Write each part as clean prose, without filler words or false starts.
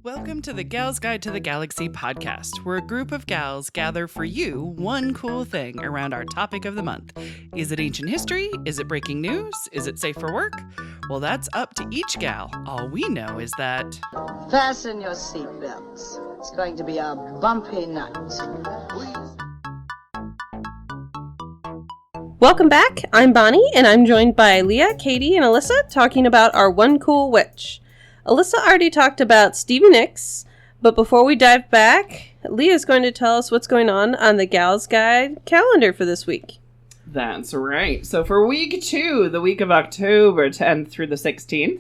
Welcome to the Gal's Guide to the Galaxy podcast, where a group of gals gather for you one cool thing around our topic of the month. Is it ancient history? Is it breaking news? Is it safe for work? Well, that's up to each gal. All we know is that... Fasten your seatbelts. It's going to be a bumpy night. Welcome back. I'm Bonnie, and I'm joined by Leah, Katie, and Alyssa talking about our one cool witch. Alyssa already talked about Stevie Nicks, but before we dive back, Leah's going to tell us what's going on the Gal's Guide calendar for this week. That's right. So for week 2, the week of October 10th through the 16th,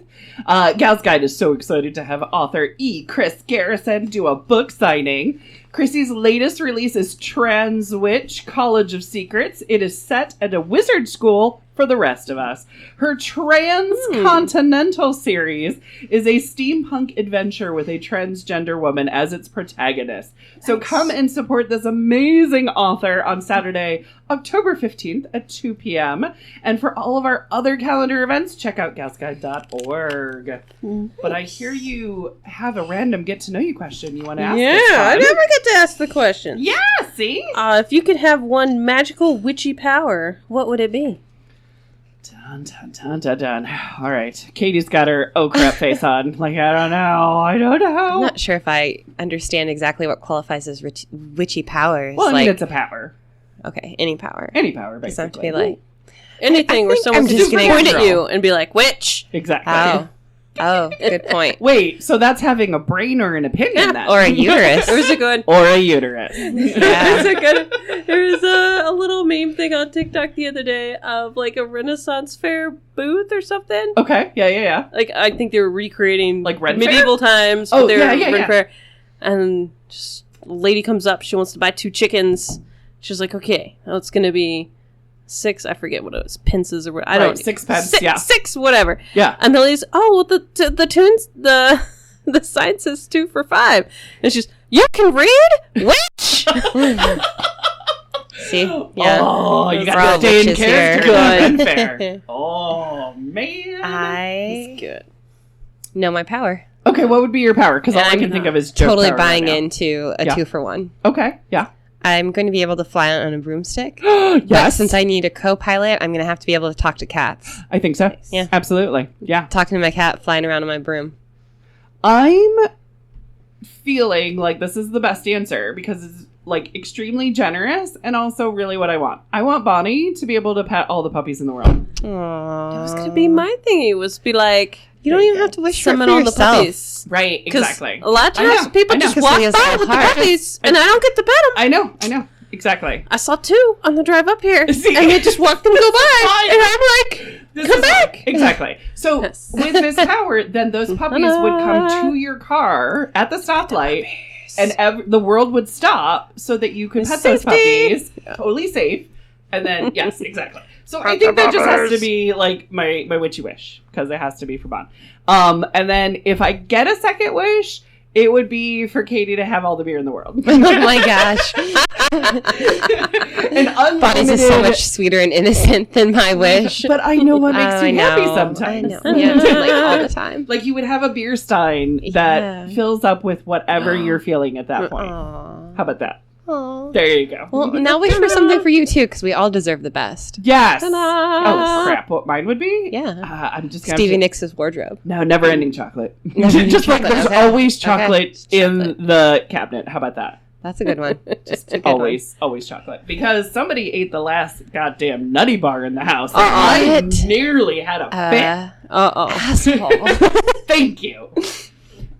Gal's Guide is so excited to have author E. Chris Garrison do a book signing. Chrissy's latest release is Trans Witch, College of Secrets. It is set at a wizard school for the rest of us. Her Transcontinental series is a steampunk adventure with a transgender woman as its protagonist. So come and support this amazing author on Saturday, October 15th at 2 p.m. And for all of our other calendar events, check out galsguide.org. But I hear you have a random get-to-know-you question you want to ask this time. I never get to ask the question. Yeah, see? If you could have one magical witchy power, what would it be? Dun, dun, dun, dun, dun. All right. Katie's got her oh crap face on. Like, I don't know. I'm not sure if I understand exactly what qualifies as witchy powers. Well, I mean, it's a power. Okay, any power. Any power, Doesn't have to basically. be like... Anything where someone can just point at you and be like, witch! Exactly. Oh, good point. Wait, so that's having a brain or an opinion then? Or a uterus. There's a good... Or a uterus. There was a little meme thing on TikTok the other day of like a Renaissance fair booth or something. Okay, yeah. Like, I think they were recreating Like Ren medieval times. Oh, but they were yeah. Ren Fair. And just a lady comes up, she wants to buy 2 chickens. She's like, okay, well, it's going to be 6, I forget what it was, pences or what, I don't know. 6 pence, yeah. 6, whatever. Yeah. And the lady's, the sign says 2 for 5. And she's, you can read? Witch! See? Yeah. Oh, you We're got all to stay in witches character. here. Good. Fair. Oh, man. I Good. know my power. Okay, what would be your power? Because all I I'm can think of is joke Totally power buying right now. into a 2-for-1. Okay, yeah. I'm going to be able to fly on a broomstick. Yes. But since I need a co-pilot, I'm going to have to be able to talk to cats. I think so. Yeah. Absolutely. Yeah. Talking to my cat, flying around on my broom. I'm feeling like this is the best answer because it's like extremely generous and also really what I want. I want Bonnie to be able to pet all the puppies in the world. Aww. That was going to be my thingy, was be like, You don't even have to wish for it summon for all the yourself. puppies. Right, exactly. A lot of times people I know. just 'Cause walk he has by a with the heart. puppies, and I don't get to pet them. I know. Exactly. I saw 2 on the drive up here, See? and they just walked and go by, and I'm like, come back. Exactly. So Yes. with this power, then those puppies would come to your car at the stoplight, and the world would stop so that you could pet those Safety. puppies. Totally safe. And then, yes, exactly. So I think that just has to be like my witchy wish, because it has to be for Bon. And then if I get a second wish, it would be for Katie to have all the beer in the world. Oh my gosh. An unlimited... Bonnie's is so much sweeter and innocent than my wish. But I know what makes you happy I sometimes. know. Yeah, like all the time. Like you would have a beer stein that Yeah. fills up with whatever you're feeling at that point. Aww. How about that? Aww. There you go. Well, now wish for something for you too, because we all deserve the best. Yes. Ta-da. Oh crap! What mine would be? Yeah. I'm just gonna Stevie have to- Nicks' wardrobe. No, never-ending chocolate. Never-ending Just like chocolate, there's okay. always Okay. chocolate in the cabinet. How about that? That's a good one. Just a good always chocolate. Because somebody ate the last goddamn Nutty Bar in the house. Uh-uh. I What? nearly had a fit. Asshole. Thank you.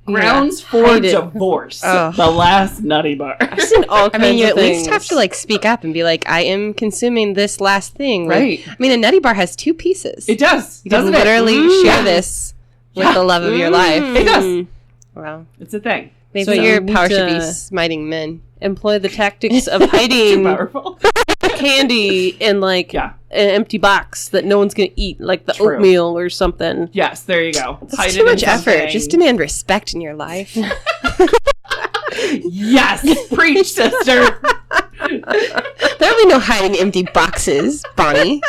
Grounds for hide it. divorce. Ugh. The last Nutty Bar. I've seen all I mean, you kinds at of least things. have to like speak up and be like, I am consuming this last thing. Like, Right. I mean, a Nutty Bar has 2 pieces. It does. You can Doesn't literally it? share this with Yeah. the love of your life. It does. Wow. It's a thing. Maybe So your you need power should be to- smiting men. employ the tactics of Too hiding powerful. candy in like Yeah. an empty box that no one's gonna eat, like the True. oatmeal or something. Yes, there you go. That's Hide too it in much effort. something. Just demand respect in your life. Yes, preach, sister. There'll be no hiding empty boxes, Bonnie.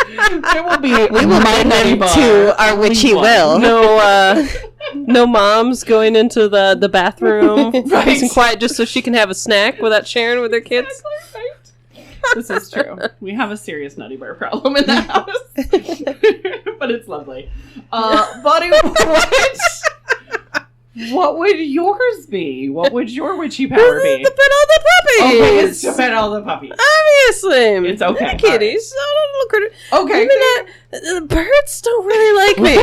There will be. We will bring them to our witchy will. No, No moms going into the bathroom, Right. peace and quiet, just so she can have a snack without sharing with her kids. Exactly right. This is true. We have a serious nutty bear problem in the house. But it's lovely. Bonnie, what would yours be? What would your witchy power be? To pet all the puppies. Okay, it's to pet all the puppies. Obviously. It's okay. Yeah, kitties. Oh, look at it. Okay. Maybe not. The birds don't really like me.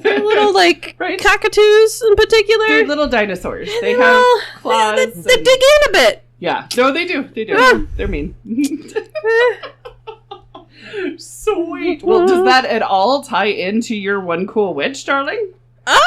They're little, like, Right. cockatoos in particular. They're little dinosaurs. They have Well, claws. They and- dig in a bit. Yeah. No, they do. They do. Ah. They're mean. Sweet. Well, does that at all tie into your one cool witch, darling? I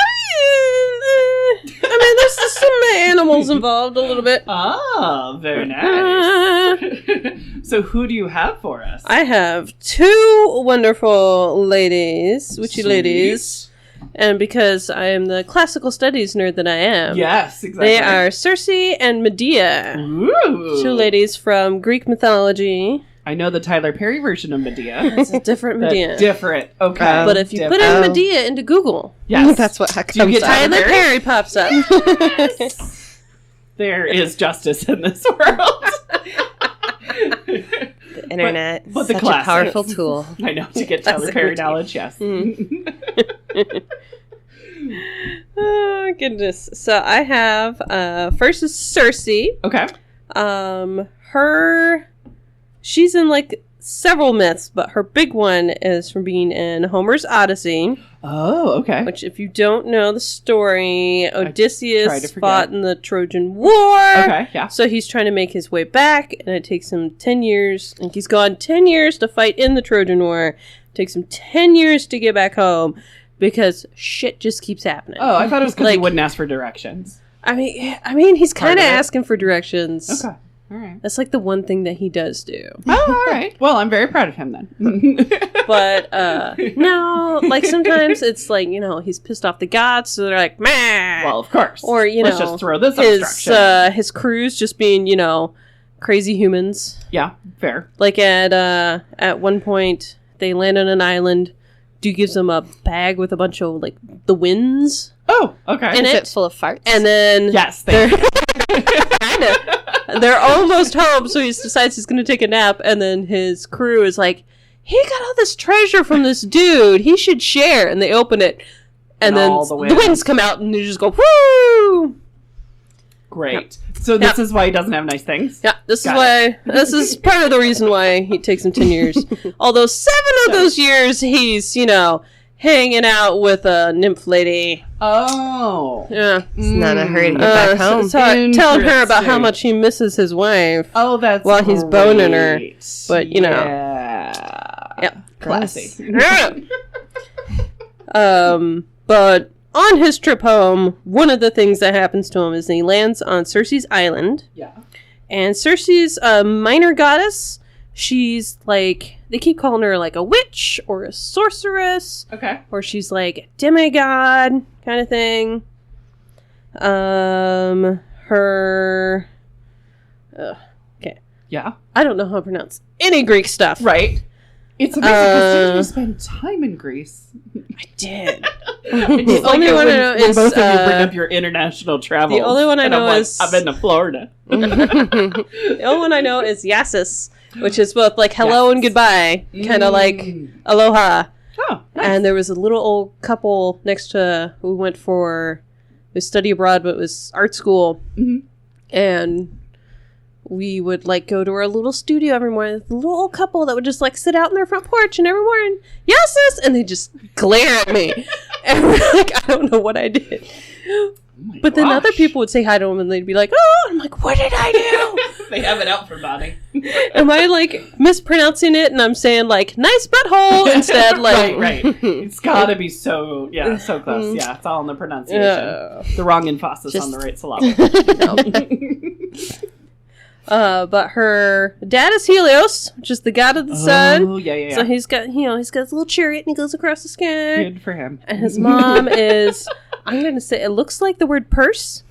mean, there's some animals involved a little bit. Ah, very nice. So who do you have for us? I have two wonderful ladies, witchy Sweet. ladies. And because I am the classical studies nerd that I am, Yes, exactly. they are Circe and Medea. Ooh. Two ladies from Greek mythology. I know the Tyler Perry version of Medea. It's a different Medea. Different. Okay. But if you put Different. in Medea into Google, Yes. That's what Do you comes get up. Tyler Tyler Perry pops up. There is justice in this world. The internet. but the Such classics. a powerful tool. I know, to get That's Tyler a Perry routine. knowledge, yes. Oh, goodness. So I have, first is Circe. Okay. She's in, like, several myths, but her big one is from being in Homer's Odyssey, Oh, okay. which, if you don't know the story, try to Odysseus forget. fought in the Trojan War. Okay, yeah. So he's trying to make his way back, and it takes him 10 years. And he's gone 10 years to fight in the Trojan War. It takes him 10 years to get back home because shit just keeps happening. Oh, I thought it was because he Like- wouldn't ask for directions. I mean, he's Part kind of of it. asking for directions. Okay. All right. That's like the one thing that he does do. Oh, all right. Well, I'm very proud of him then. But no, like sometimes it's like, he's pissed off the gods, so they're like, meh. Well, of course. Or, let's just throw this obstruction. his crew's just being, crazy humans. Yeah, fair. Like at one point, they land on an island. Dude gives them a bag with a bunch of like the winds Oh, okay. in Is it, it full of farts? and then Yes, they're thank you. kind of they're almost home. So he decides he's going to take a nap, and then his crew is like, "He got all this treasure from this dude. He should share." And they open it, and then all the the winds. winds come out, and they just go woo. Great. So this Yep. is why he doesn't have nice things? Yeah, this Got this is part of the reason why it takes him 10 years. Although 7 of those years he's, hanging out with a nymph lady. Oh. Yeah. It's not a hurry to get back home. telling her about how Interesting. much he misses his wife. Oh, that's While he's boning her. great. But, Yeah. Yep. Classy. But on his trip home, one of the things that happens to him is he lands on Circe's island. Yeah. And Circe's a minor goddess. She's like, they keep calling her like a witch or a sorceress, Okay. or she's like a demigod kind of thing. Her, okay, Yeah. I don't know how to pronounce any Greek stuff. Right. It's amazing because you spend time in Greece. I did. I just The like only it one I when, know when is, both of you bring up your international travel. the only one I know is- I've been to Florida. The only one I know is Yasis, which is both like hello and goodbye, kind of like aloha. Oh, nice. And there was a little old couple next to who went for study abroad, but it was art school, Mhm. and we would like go to our little studio every morning. The little old couple that would just like sit out in their front porch, and every morning, yes, sis, and they just glare at me, and we're like, I don't know what I did. Oh my But then other gosh. people would say hi to them, and they'd be like, "Oh," I'm like, "What did I do? They have it out for Bonnie. Am I like mispronouncing it?" And I'm saying like "nice butthole" instead, like right. It's gotta be so close. Yeah, it's all in the pronunciation. Yeah. The wrong emphasis on the right syllable. But her dad is Helios, which is the god of the sun. Oh, yeah. So he's got his little chariot and he goes across the sky. Good for him. And his mom is, I'm gonna say, it looks like the word purse,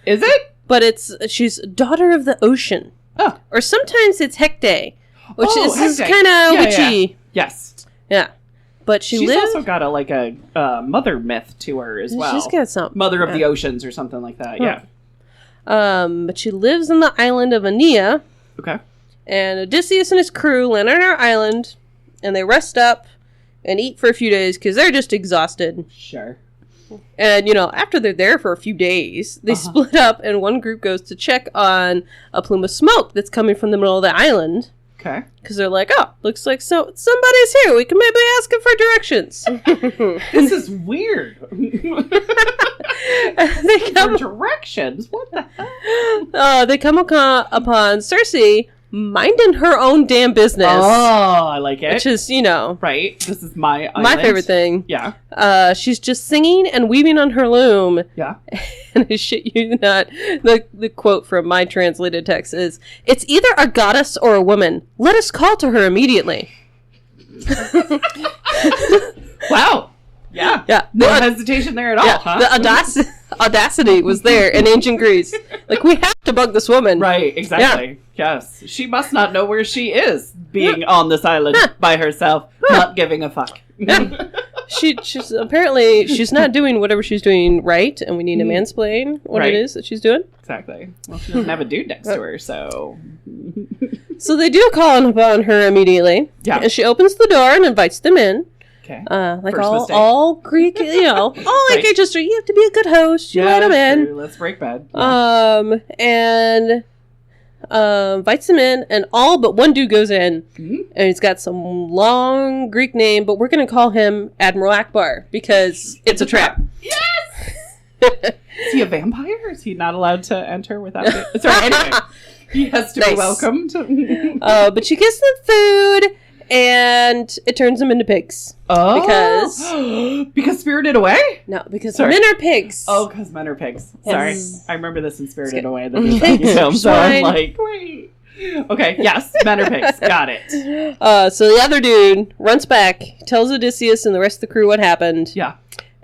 Is it? but she's daughter of the ocean, Oh. or sometimes it's Hecate, which Oh, is Hecate. kind of Yeah, witchy. Yes. Yeah. But She's also got a mother myth to her as well. She's got something. Mother of the oceans or something like that. Yeah. But she lives on the island of Aeneas. Okay. And Odysseus and his crew land on our island, and they rest up and eat for a few days because they're just exhausted. Sure. And, after they're there for a few days, they split up, and one group goes to check on a plume of smoke that's coming from the middle of the island. Okay. Because they're like, oh, looks like somebody's here. We can maybe ask him for directions. This is weird. They come For directions? What the hell? They come upon Circe minding her own damn business. Oh, I like it. Which is, Right. This is my island. my favorite thing. Yeah. She's just singing and weaving on her loom. Yeah. And I shit you not, the quote from my translated text is, "It's either a goddess or a woman. Let us call to her immediately." Wow. Yeah. Yeah. No hesitation there at all, huh? The audacity was there in ancient Greece. Like, we have to bug this woman. Right, exactly. Yeah. Yes. She must not know where she is, being on this island by herself, not giving a fuck. She's apparently, she's not doing whatever she's doing right, and we need to mansplain what it is that she's doing. Exactly. Well, she doesn't have a dude next to her, so... So they do call upon her immediately. Yeah. And she opens the door and invites them in. Okay. Like First mistake. all Greek, all like Right. just you have to be a good host. You let them in. True. Let's break bad. And invites them in, and all but one dude goes in, and he's got some long Greek name, but we're going to call him Admiral Akbar because it's a trap. Yes! Is he a vampire? Is he not allowed to enter without it? Sorry, anyway. He has to be welcomed. But she gives them food, and it turns them into pigs. Oh. Because Spirited Away? No, because men are pigs. Oh, because men are pigs. Sorry. Yes. I remember this in Spirited Away, the new film, so I'm like, wait. Okay, yes, men are pigs. Got it. So the other dude runs back, tells Odysseus and the rest of the crew what happened. Yeah.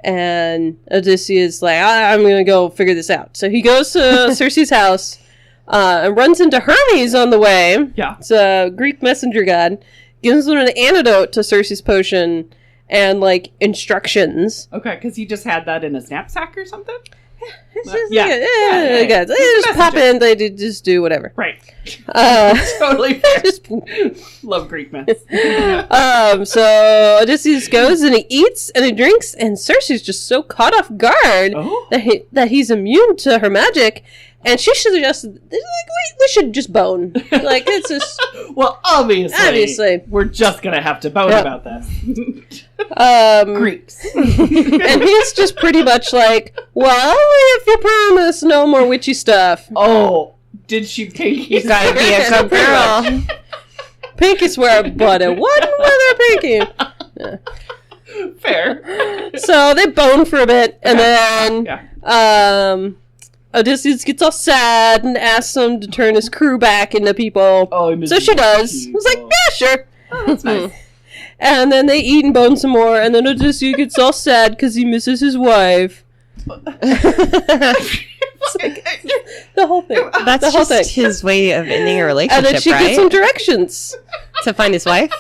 And Odysseus is like, I'm going to go figure this out. So he goes to Circe's house and runs into Hermes on the way. Yeah. It's a Greek messenger god. Gives him an antidote to Circe's potion and, instructions. Okay, because he just had that in his knapsack or something? It's just yeah. they just pop in, they just do whatever. Right. Totally fair. Love Greek myths. So Odysseus goes and he eats and he drinks, and Circe's just so caught off guard that he's immune to her magic, and she suggested, we should just bone. It's just... Well, obviously. We're just going to have to bone about this. Greeks. And he's just pretty much like, well, if you promise no more witchy stuff. Oh, did she pinky? You gotta be a good girl. Pinky swear, but it wasn't with her pinky. Yeah. Fair. So they bone for a bit, and then Odysseus gets all sad and asks him to turn his crew back into people. Oh, so she does. I was like, yeah, sure. Oh, that's nice. And then they eat and bone some more, and then Odysseus gets all sad because he misses his wife. The whole thing. That's the whole just thing. his way of ending a relationship, And then she gets some directions to find his wife?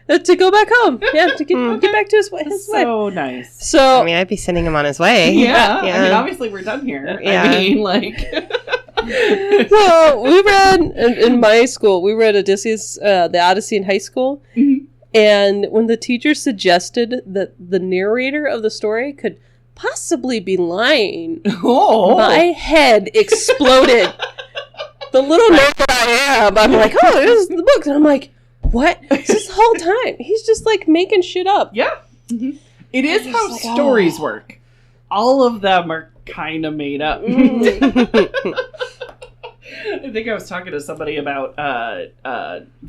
to go back home. Yeah, to get back to his wife. So nice. So, I mean, I'd be sending him on his way. Yeah. I mean, obviously we're done here. Yeah. I mean, so we read in my school. We read Odysseus, the Odyssey in high school, and when the teacher suggested that the narrator of the story could possibly be lying, my head exploded. The little nerd that I am, I'm like, oh, this is the book, and I'm like, what? This whole time he's just making shit up. Yeah. Mm-hmm. It is how stories work. All of them are kind of made up. I think I was talking to somebody about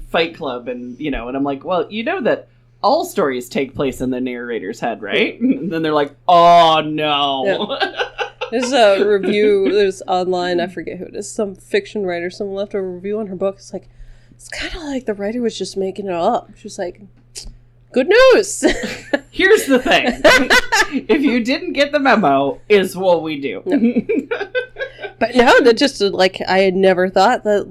Fight Club, and and I'm like, well, that all stories take place in the narrator's head, right? And then they're like, oh no. Yeah. There's a review. There's online. I forget who it is. Some fiction writer. Someone left a review on her book. It's like, it's kind of like the writer was just making it up. She's like, good news. Here's the thing. If you didn't get the memo, is what we do. No. But no, that just I had never thought that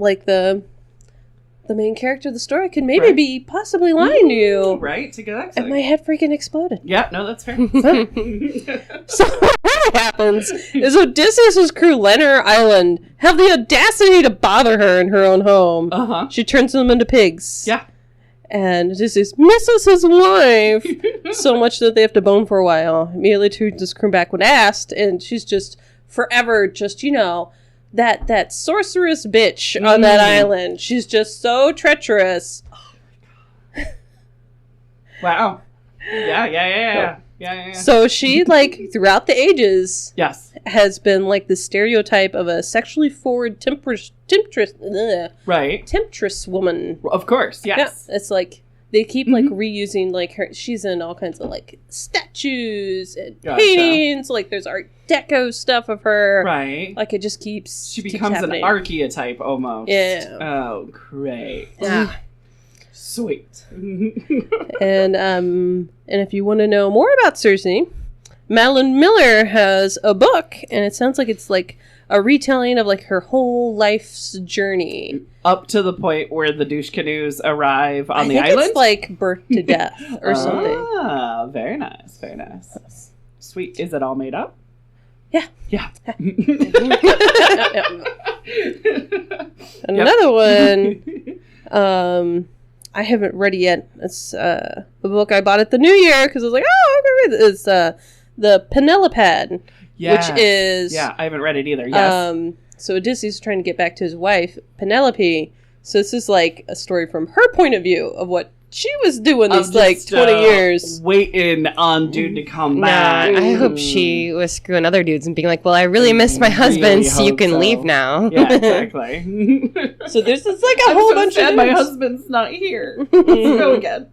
the main character of the story could maybe be possibly lying to you. Right, to get that. And my head freaking exploded. Yeah, no, that's fair. So what happens is Odysseus' crew land on her island, have the audacity to bother her in her own home. Uh-huh. She turns them into pigs. Yeah. And Odysseus misses his wife so much that they have to bone for a while. Immediately turns his crew back when asked, and she's just forever just, that sorceress bitch on that island. She's just so treacherous. Wow. Yeah. So she, throughout the ages, Yes. has been, the stereotype of a sexually forward temptress woman. Of course, yes. Yeah, it's they keep, reusing, her, she's in all kinds of, statues and paintings, there's Art Deco stuff of her. Right. It just keeps She becomes an archetype, almost. Yeah. Oh, great. Yeah. Sweet. And if you want to know more about Circe, Madeline Miller has a book, and it sounds like it's a retelling of her whole life's journey. Up to the point where the douche canoes arrive on the I think island? it's birth to death or something. Ah, very nice, very nice. Sweet. Is it all made up? Yeah. Yeah. Another one, I haven't read it yet. It's the book I bought at the New Year because I was like, oh, I'm going to read it. It's the Penelopad, Yes. which is... Yeah, I haven't read it either. Yes. So Odysseus is trying to get back to his wife, Penelope. So this is a story from her point of view of what she was doing these 20 years. Waiting on dude to come back. I hope she was screwing other dudes and being like, well, I really miss my husband, so you can leave now. Yeah, exactly. So there's this a whole bunch of my husband's not here. Let's go again.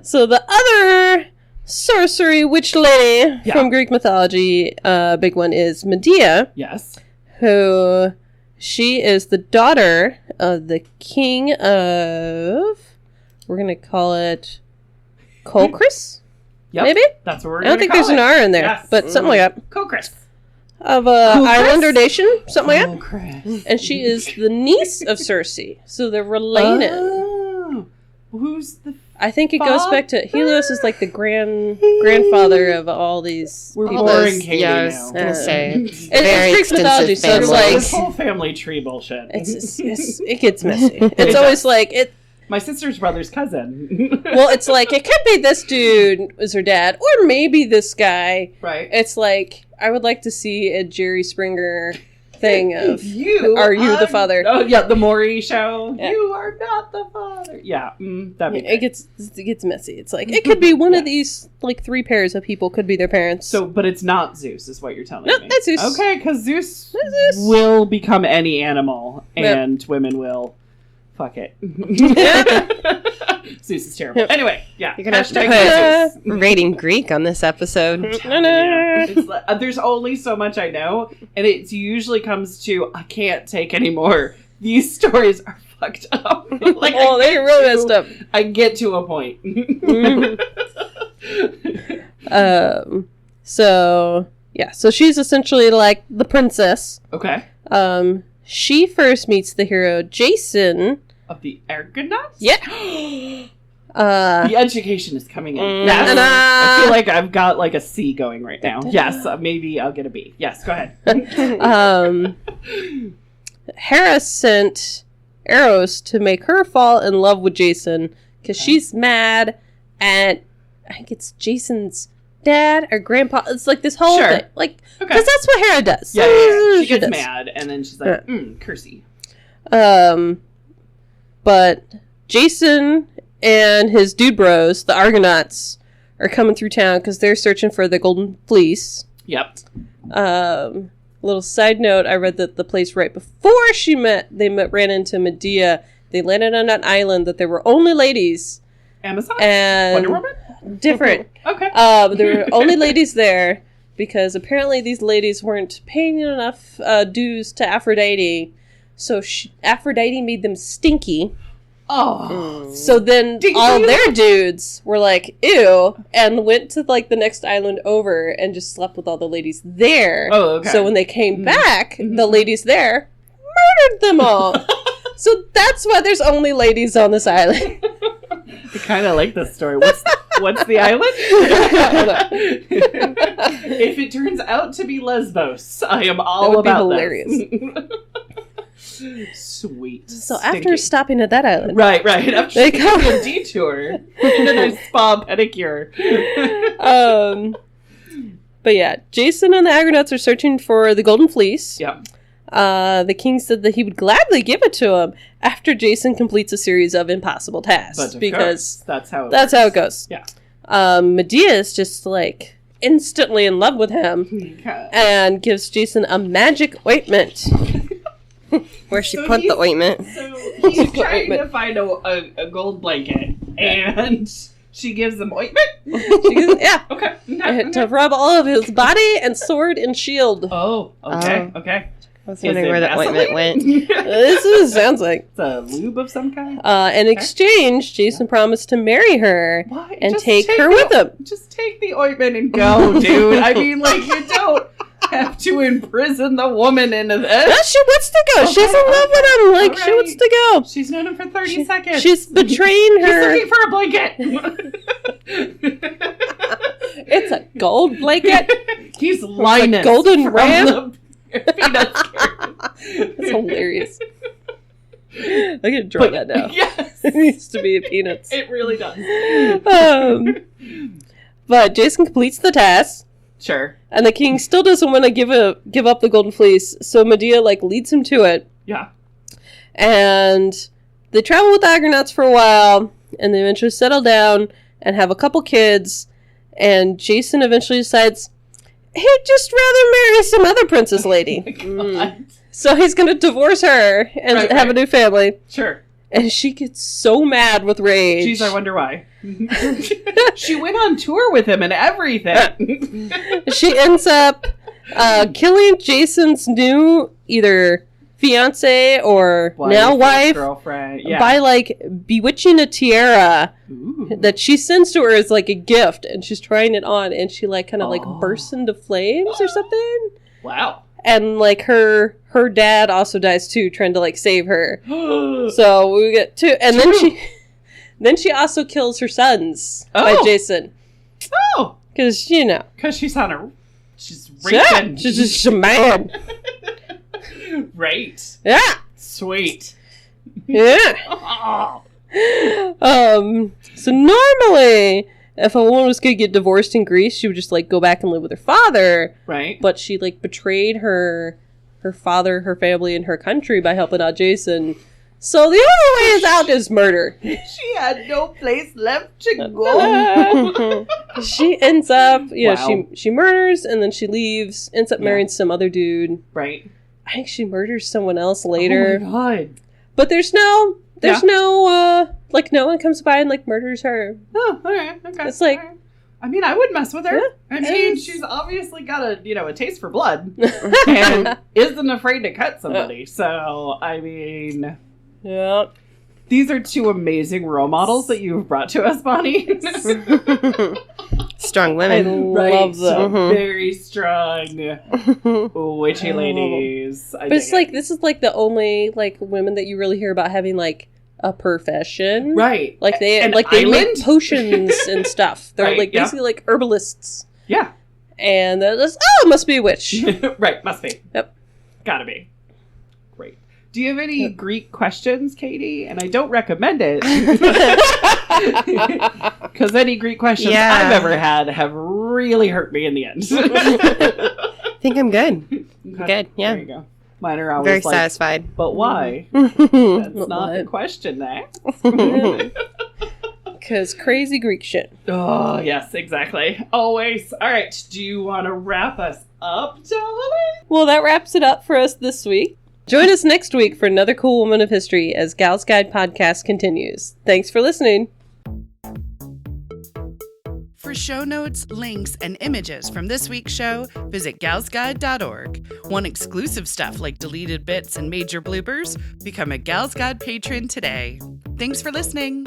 So the other sorcery witch lady from Greek mythology, big one, is Medea. Yes. Who, she is the daughter of the king of, we're going to call it Colchris? Yep. Maybe? That's what we're I don't think there's an R in there, yes. but something like that. Colchris. Of Islander nation, something like that. Colchris. And she is the niece of Circe, so they're related. Oh. Who's the I think it goes back to Helios is the grandfather of all these. We're people. boring Katie Yeah, I was now. going to say. It's Greek mythology, so it's This whole family tree bullshit. it gets messy. It's always my sister's brother's cousin. Well, it's it could be this dude is her dad, or maybe this guy. Right. It's I would like to see a Jerry Springer thing of are you the father? Oh yeah, the Maury show. Yeah. You are not the father. Yeah, that'd be it gets messy. It's it could be one of these three pairs of people could be their parents. So, but it's not Zeus, is what you're telling Nope, me. that's Zeus. Okay, because Zeus will become any animal, and women will fuck it. Zeus is terrible. Anyway, yeah. You're going to Hashtag have to Zeus. put rating Greek on this episode. Yeah. It's there's only so much I know, and it usually comes to I can't take anymore. These stories are fucked up. Oh, they're really messed up. I get to a point. So she's essentially the princess. Okay. She first meets the hero Jason. Of the Argonauts? Yeah. The education is coming in. Yes. I feel like I've got a C going right now. Yes, maybe I'll get a B. Yes, go ahead. Hera sent Eros to make her fall in love with Jason because she's mad at, I think it's Jason's dad or grandpa. It's this whole thing. Because that's what Hera does. Yeah. She gets mad and then she's like, cursey. But Jason and his dude bros, the Argonauts, are coming through town because they're searching for the Golden Fleece. Yep. Little side note, I read that the place right before they ran into Medea, they landed on an island that there were only ladies. Amazon? And Wonder Woman? Different. Okay. There were only ladies there because apparently these ladies weren't paying enough dues to Aphrodite. So Aphrodite made them stinky. Oh. So then all their dudes were like, ew, and went to the next island over and just slept with all the ladies there. Oh, okay. So when they came back, the ladies there murdered them all. So that's why there's only ladies on this island. I kind of like this story. What's the island? If it turns out to be Lesbos, I am all about that. That would be hilarious. Sweet. So after stopping at that island. Right. After They taking a detour and a nice spa pedicure. But yeah, Jason and the Argonauts are searching for the Golden Fleece. Yeah. The king said that he would gladly give it to him after Jason completes a series of impossible tasks. Because that's how it goes. Yeah. Medea is just like instantly in love with him and gives Jason a magic ointment. Where she put the ointment. So he's trying to find a gold blanket, and she gives him ointment? Yeah. Okay. To rub all of his body and sword and shield. Oh, okay. I was wondering where the ointment went. This is what it sounds like. It's a lube of some kind? In exchange, Jason promised to marry her and Just take her with him. Just take the ointment and go, dude. I mean, like, you don't have to imprison the woman into this. No, she wants to go. She's in love with him. Like, she wants to go. She's known him for 30 seconds. She's betraying her. He's looking for a blanket. It's a gold blanket. He's Linus. Golden ram. That's hilarious. I can draw that now. Yes. It needs to be a Peanuts. It really does. But Jason completes the task. Sure. And the king still doesn't want to give up the Golden Fleece, so Medea leads him to it. Yeah. And they travel with the Argonauts for a while, and they eventually settle down and have a couple kids, and Jason eventually decides he'd just rather marry some other princess lady. So he's going to divorce her and have a new family. Sure. And she gets so mad with rage. Jeez, I wonder why. She went on tour with him and everything. She ends up killing Jason's new either fiance or now wife, girlfriend, by like bewitching a tiara that she sends to her as like a gift, and she's trying it on, and she like kind of like bursts into flames or something. Wow. And like her dad also dies too, trying to like save her. So we get two, and then she also kills her sons by Jason. Oh, because she's raping. She's just a man. Right. Yeah. Sweet. Yeah. So normally, if a woman was going to get divorced in Greece, she would just like go back and live with her father. Right. But she like betrayed her father, her family, and her country by helping out Jason. So the only way is out is murder. She had no place left to go. She ends up, she murders, and then she leaves, ends up marrying some other dude. Right. I think she murders someone else later. Oh my god. But there's no like no one comes by and like murders her. Oh, okay. It's like, I mean, I would mess with her. Yeah, I mean, she's obviously got a taste for blood and isn't afraid to cut somebody. So, I mean, yeah. These are two amazing role models that you've brought to us, Bonnie. Strong women. I love them. Very strong witchy ladies. But it's like, this is like the only like women that you really hear about having like a profession. Right. Like they make potions and stuff. They're like basically like herbalists. Yeah. And it must be a witch. Right, must be. Yep. Gotta be. Great. Do you have any Greek questions, Katie? And I don't recommend it. Because any Greek questions I've ever had have really hurt me in the end. I think I'm good. Okay. Good, yeah. There you go. Mine are always very satisfied. But why? That's not the question there. Because crazy Greek shit. Oh, yes, exactly. Always. All right. Do you want to wrap us up, darling? Well, that wraps it up for us this week. Join us next week for another cool woman of history as Gal's Guide podcast continues. Thanks for listening. For show notes, links, and images from this week's show, visit galsguide.org. Want exclusive stuff like deleted bits and major bloopers? Become a Gal's Guide patron today. Thanks for listening.